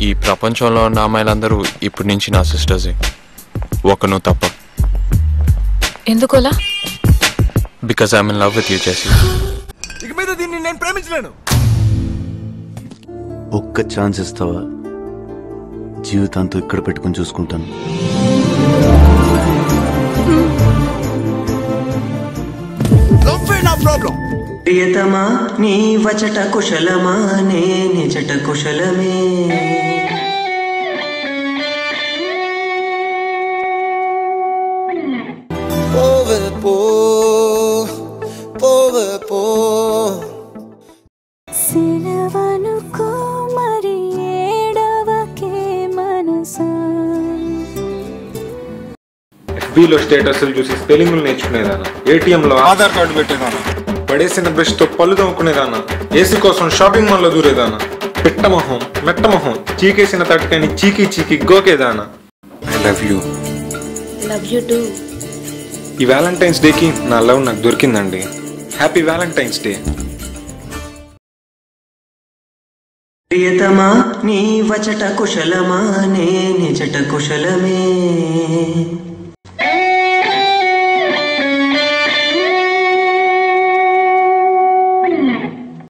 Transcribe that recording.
ఈ ప్రపంచంలో ఉన్న అమ్మాయిలందరూ ఇప్పటి నుంచి నా సిస్టర్సే, ఒక నువ్వు తప్ప. ఎందుకోలా? Because I'm in love with you Jessie. ఇక మీద దీన్ని నేను ప్రేమించలేను. ఒక్క ఛాన్స్ ఇస్తావా? జీవితాంతో ఇక్కడ పెట్టుకుని చూసుకుంటాను. ప్రియతమా నీ వచట కుశలమా నే నిజట కుశలమే. FBలో స్టేటస్లు చూసి స్పెల్లింగ్లు నేర్చుకునేదానా, ఏటీఎంలో ఆధార్ కార్డు పెట్టేదానా, పడేసిన బ్రష్ తో పళ్ళు తోముకునేదానా, ఏసీ కోసం షాపింగ్ మాల్ లో దూరేదానా, పిట్టమొహం మెట్టమొహం చీకేసిన తట్టుకని చీకి చీకి గోకేదానా. I love you. Love you too. ఈ వ్యాలంటైన్స్ డేకి నా లవ్ నాకు దొరికిందండి. Happy Valentine's day. ప్రియతమా నీ వచట కుశలమా నే నిజట కుశలమే.